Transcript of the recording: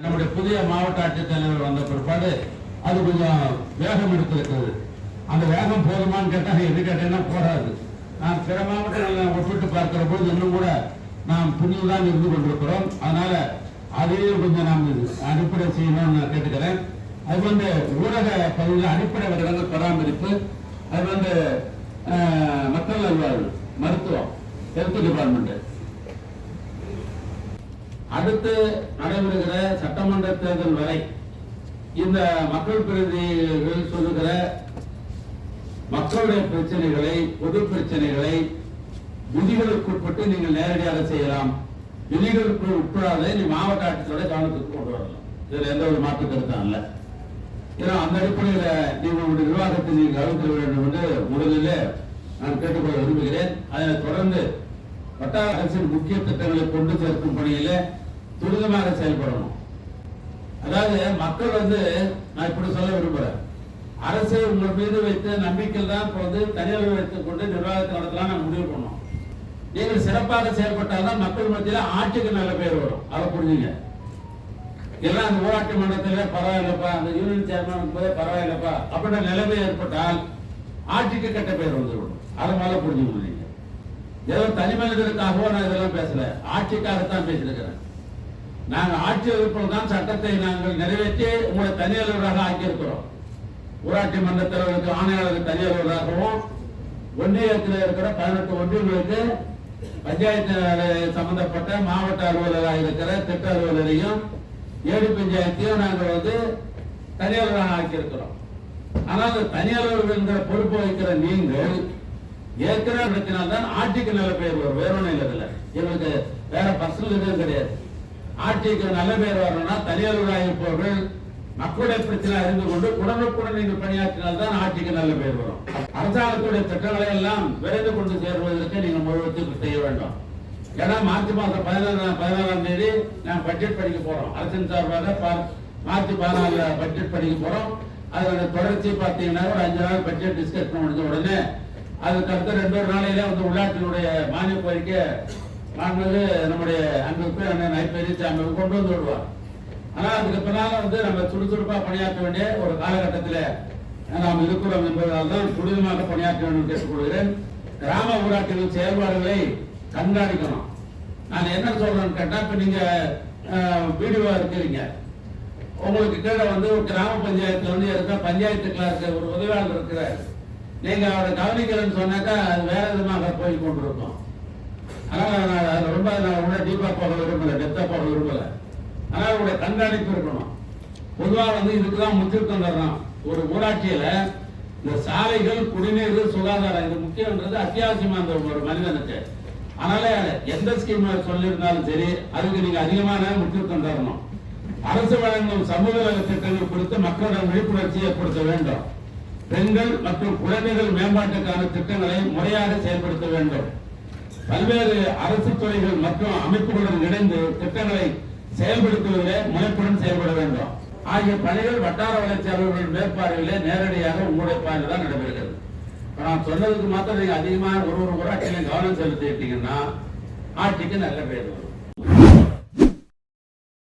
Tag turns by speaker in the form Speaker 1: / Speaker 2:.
Speaker 1: நம்முடைய புதிய மாவட்ட ஆட்சித்தலைவர் வந்த பிற்பாடு அது கொஞ்சம் வேகம் எடுத்திருக்கிறது. அந்த வேகம் போதுமான்னு கேட்டால் எது கேட்டீங்கன்னா போராது. நான் பிற மாவட்டங்களில் ஒப்பிட்டு பார்க்கிற போது இன்னும் கூட நாம் புண்ணியதான் இருந்து கொண்டிருக்கிறோம். அதனால அதையும் கொஞ்சம் நாம் அடிப்படை செய்யணும்னு நான் கேட்டுக்கிறேன். அது ஊரக பகுதியில் அடிப்படை வசதிகள் பராமரிப்பு, அது மக்கள் நல்வாழ்வு, மருத்துவம், ஹெல்த் டிபார்ட்மெண்ட். அடுத்து நடைபெறுகிற சட்டமன்ற தேர்தல் வரை இந்த மக்கள் பிரதிநிதிகள் சொல்லுகிற மக்களுடைய பிரச்சனைகளை, பொது பிரச்சனைகளை விதிகளுக்கு உட்பட்டு நீங்கள் நேரடியாக செய்யலாம். விதிகளுக்கு உட்படாத நீ மாவட்ட ஆட்சியரோட கவனத்துக்கு கொண்டு வரலாம். இதுல எந்த ஒரு மாற்று கருத்தும் இல்லை. ஏன்னா அந்த அடிப்படையில நீங்கள் உங்களுடைய நிர்வாகத்தை நீங்கள் கவனிக்க வேண்டும் என்று முதலில் நான் கேட்டுக்கொள்ள விரும்புகிறேன். அதனை தொடர்ந்து வட்டார அரசின் முக்கிய திட்டங்களை கொண்டு சேர்க்கும் பணியில துரிதமாக செயல்படணும். அதாவது மக்கள் நான் இப்படி சொல்ல விரும்புறேன், அரசு உங்கள் மீது வைத்த நம்பிக்கையில் தான் தனியார் வைத்துக் கொண்டு நிர்வாகத்தை நடத்தலாம் நான் முடிவு பண்ணோம். நீங்கள் சிறப்பாக செயல்பட்டால்தான் மக்கள் மத்தியில் ஆட்சிக்கு நல்ல பேர் வரும். அதை புரிஞ்சுங்க. எல்லாம் அந்த ஊராட்சி மன்றத்தில் பரவாயில்லப்பா, அந்த யூனியன் சேர்மன் பரவாயில்லப்பா அப்படின்ற நிலைமை ஏற்பட்டால் ஆட்சிக்கு கெட்ட பேர் வந்துவிடும். அதை மேல புரிஞ்சுக்கணும். நீங்க ஏதோ தனி மனிதருக்காகவோ நான் இதெல்லாம் பேசல, ஆட்சிக்காகத்தான் பேசியிருக்கிறேன். நாங்கள் ஆட்சி வகுப்பில் தான் சட்டத்தை நாங்கள் நிறைவேற்றி உங்களை தனி அலுவலராக ஆக்கியிருக்கிறோம். ஊராட்சி மன்ற தலைவருக்கு, ஆணையாளருக்கு தனி அலுவலராகவும், ஒன்றியத்தில் இருக்கிற 18 ஒன்றியங்களுக்கு பஞ்சாயத்து சம்பந்தப்பட்ட மாவட்ட அலுவலராக இருக்கிற திட்ட அலுவலரையும் ஏடி பஞ்சாயத்தையும் நாங்கள் தனி அலுவலராக ஆக்கியிருக்கிறோம். ஆனால் தனி அலுவலர்கள் என்கிற பொறுப்பு வைக்கிற நீங்கள் ஏற்கனவே நடத்தினால்தான் ஆட்சிக்கு நல்ல பெயர் வரும். வேற ஒன்றும் இல்லை. எங்களுக்கு வேற பர்சனல் எதுவும் கிடையாது. ஆட்சிக்கு நல்ல பேர் வரணும்னா தனி அலுவலராக இருப்பவர்கள் மக்களுடைய பிரச்சனை அறிந்து கொண்டு உடனுக்குடன் நீங்கள் பணியாற்றினால்தான் ஆட்சிக்கு நல்ல பேர் வரும். அரசாங்கத்துடைய திட்டங்களை எல்லாம் விரைந்து கொண்டு சேருவதற்கு நீங்கள் முழுவதும் செய்ய வேண்டும். ஏன்னா மார்ச் மாதம் 14ஆம் தேதி நாங்கள் பட்ஜெட் படிக்க போறோம். அரசின் சார்பாக மார்ச் 14 பட்ஜெட் படிக்க போறோம். அதோட தொடர்ச்சி பார்த்தீங்கன்னா ஒரு 5 நாள் பட்ஜெட் டிஸ்கஸ் முடிஞ்ச உடனே அதுக்கு அடுத்த 2 நாளையில உள்ளாட்சியினுடைய மானிய கோரிக்கை நம்முடைய அன்புக்கு அண்ணன் பெரியசாமி கொண்டு வந்து விடுவார். ஆனா அதுக்கு பின்னால நம்ம சுறுசுறுப்பா பணியாற்ற வேண்டிய ஒரு காலகட்டத்தில் நாம் இருக்கிறோம் என்பதால் தான் துரிதமாக பணியாற்ற வேண்டும் கேட்டுக்கொள்கிறேன். கிராம ஊராட்சிகளின் செயல்பாடுகளை கண்காணிக்கணும். நான் என்ன சொல்றேன்னு கேட்டா, இப்ப நீங்க வீடியோவா இருக்கிறீங்க, உங்களுக்கு கீழே ஒரு கிராம பஞ்சாயத்துல இருக்க பஞ்சாயத்து கிளார்க்கு ஒரு உதவியாளர் இருக்கிறார். நீங்க அவரை கவனிக்கிறேன்னு சொன்னாக்கா அது வேற விதமாக போய் கொண்டிருக்கும். அதனால ரொம்ப டீப்பா போக விரும்பல, டெப்தா போக விரும்பல. ஆனால் அவருடைய கண்காணிப்பு இருக்கணும். பொதுவாக இதுக்குதான் முக்கியத்துவம் தரணும். ஒரு ஊராட்சியில இந்த சாலைகள், குடிநீர், சுகாதாரம் இது முக்கியன்றது அத்தியாவசியமா அந்த ஒரு மனிதனுக்கு. அதனால எந்த ஸ்கீம் சொல்லியிருந்தாலும் சரி அதுக்கு நீங்க அதிகமான முக்கியத்துவம் தரணும். அரசு வழங்கும் சமூக திட்டங்கள் குறித்து மக்களிடம் விழிப்புணர்ச்சி ஏற்படுத்த வேண்டும். பெண்கள் மற்றும் குழந்தைகள் மேம்பாட்டுக்கான திட்டங்களை முறையாக செயல்படுத்த வேண்டும். பல்வேறு அரசு துறைகள் மற்றும் அமைப்புகளுடன் இணைந்து திட்டங்களை செயல்படுத்துவதிலே முனைப்புடன் செயல்பட வேண்டும். ஆகிய பணிகள் வட்டார வளர்ச்சி அலுவலர்கள் மேற்பார்வையிலே நேரடியாக உங்களுடைய பார்வையில் தான் நடைபெறுகிறது. நான் சொன்னதுக்கு மாத்திரம் நீங்க அதிகமாக ஒரு ஊராட்சியில கவனம் செலுத்திட்டீங்கன்னா ஆட்சிக்கு நல்ல பேர் வரும்.